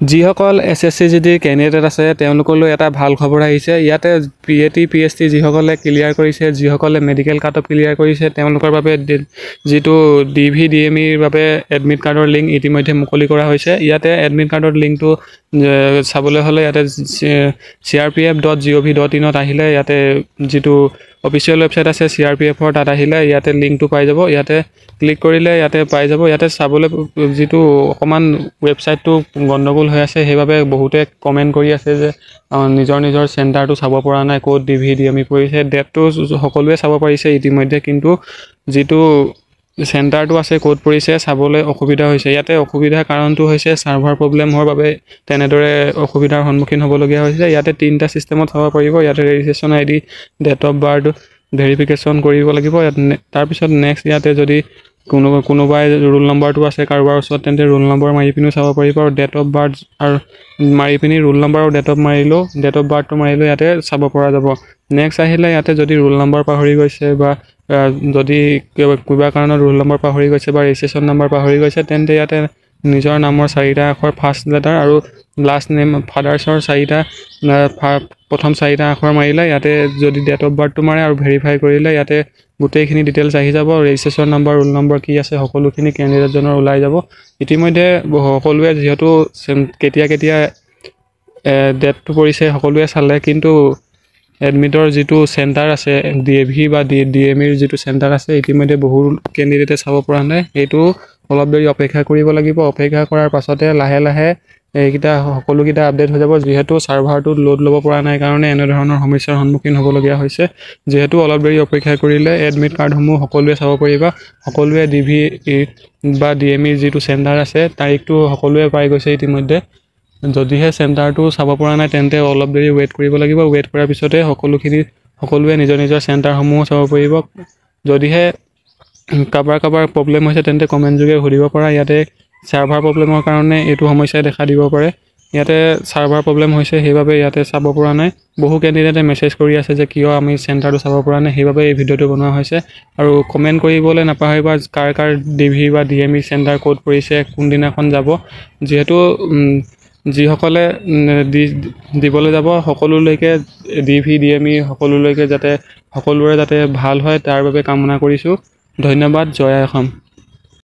যিসকল SSC GD candidate আছে তেওঁলোকলৈ এটা ভাল খবৰ আহিছে। ইয়াতে PAT PST যিসকলে ক্লিয়াৰ কৰিছে, যিসকলে মেডিকেল কাট অফ ক্লিয়াৰ কৰিছে তেওঁলোকৰ বাবে যিটো DV DME ৰ বাবে এডমিট কাৰ্ডৰ লিংক ইতিমধ্যে মুকলি কৰা হৈছে। ইয়াতে এডমিট কাৰ্ডৰ লিংকটো চাবলৈ হ'লে ইয়াতে crpf.gov.in আহিলে ইয়াতে যিটো অফিচিয়েল ৱেবছাইট আছে CRPF-ৰ তাত আহিলে ইয়াতে লিংকটো পাই যাব। ইয়াতে ক্লিক কৰিলে ইয়াতে পাই যাব। ইয়াতে চাবলৈ যিটো অকমান ৱেবছাইটটো গণ্ডগোল হৈ আছে, সেইবাবে বহুতে কমেণ্ট কৰি আছে যে নিজৰ চেণ্টাৰটো চাব পৰা নাই, ক'ত DV DME পৰিছে। ডেটটো সকলোৱে চাব পাৰিছে ইতিমধ্যে, কিন্তু যিটো চেণ্টাৰটো আছে ক'ত পৰিছে চাবলৈ অসুবিধা হৈছে। ইয়াতে অসুবিধাৰ কাৰণটো হৈছে ছাৰ্ভাৰ প্ৰব্লেম হোৱাৰ বাবে তেনেদৰে অসুবিধাৰ সন্মুখীন হ'বলগীয়া হৈছে। ইয়াতে 3টা ছিষ্টেমত চাব পাৰিব। ইয়াতে registration ID, date of birth verification কৰিব লাগিব। তাৰপিছত নেক্সট ইয়াতে যদি কোনোবাই ৰোল নম্বৰটো আছে কাৰোবাৰ ওচৰত, তেন্তে ৰোল নম্বৰ মাৰি পিনিও চাব পাৰিব। আৰু ডেট অফ বাৰ্থ আৰু মাৰি পিনি ৰোল নম্বৰ আৰু ডেট অফ বাৰ্থটো মাৰিলেও ইয়াতে চাব পৰা যাব। নেক্সট আহিলে ইয়াতে যদি ৰোল নম্বৰ পাহৰি গৈছে বা যদি কিবা কাৰণত ৰোল নম্বৰ পাহৰি গৈছে বা ৰেজিষ্ট্ৰেশ্যন নম্বৰ পাহৰি গৈছে, তেন্তে ইয়াতে নিজৰ নামৰ 4টা আখৰ ফাৰ্ষ্ট লেটাৰ আৰু লাষ্ট নেম ফাদাৰ্ছৰ প্ৰথম 4টা আখৰ মাৰিলে ইয়াতে যদি ডেট অফ বাৰ্থটো মাৰে আৰু ভেৰিফাই কৰিলে ইয়াতে গোটেইখিনি ডিটেইলছ আহি যাব। ৰেজিষ্ট্ৰেশ্যন নম্বৰ, ৰোল নম্বৰ কি আছে সকলোখিনি কেণ্ডিডেটজনৰ ওলাই যাব। ইতিমধ্যে সকলোৱে যিহেতু কেতিয়া ডেটটো পৰিছে সকলোৱে চালে, কিন্তু এডমিটৰ যিটো চেণ্টাৰ আছে DV বা DMEৰ যিটো চেণ্টাৰ আছে ইতিমধ্যে বহু কেণ্ডিডেটে চাব পৰা নাই। সেইটো অলপ দেৰি অপেক্ষা কৰিব লাগিব। অপেক্ষা কৰাৰ পাছতে লাহে লাহে এইকেইটা সকলোকেইটা আপডেট হৈ যাব। যিহেতু ছাৰ্ভাৰটো লোড ল'ব পৰা নাই কাৰণে এনেধৰণৰ সমস্যাৰ সন্মুখীন হ'বলগীয়া হৈছে। যিহেতু অলপ দেৰি অপেক্ষা কৰিলে এডমিট কাৰ্ডসমূহ সকলোৱে চাব পাৰিবা। সকলোৱে DV বা DMEৰ যিটো চেণ্টাৰ আছে তাৰিখটো সকলোৱে পাই গৈছে ইতিমধ্যে। যদিহে চেণ্টাৰটো চাব পৰা নাই তেন্তে অলপ দেৰি ৱেইট কৰিব লাগিব। ৱেইট কৰাৰ পিছতে সকলোৱে নিজৰ চেণ্টাৰসমূহ চাব পাৰিব। যদিহে কাৰোবাৰ প্ৰব্লেম হৈছে তেন্তে কমেণ্ট যোগে সুধিব পৰা। ইয়াতে ছাৰ্ভাৰ প্ৰব্লেমৰ কাৰণে এইটো সমস্যাই দেখা দিব পাৰে। ইয়াতে ছাৰ্ভাৰ প্ৰব্লেম হৈছে, সেইবাবে ইয়াতে চাব পৰা নাই। বহু কেণ্ডিডেটে মেছেজ কৰি আছে যে কিয় আমি চেণ্টাৰটো চাব পৰা নাই, সেইবাবে এই ভিডিঅ'টো বনোৱা হৈছে। আৰু কমেণ্ট কৰিবলৈ নাপাহৰিবা কাৰ DV বা DME চেণ্টাৰ ক'ত পৰিছে, কোনদিনাখন যাব। যিহেতু যিসকলে দিবলৈ যাব সকলোলৈকে DV DME সকলোলৈকে সকলোৰে যাতে ভাল হয় তাৰ বাবে কামনা কৰিছোঁ। ধন্যবাদ। জয় অসম।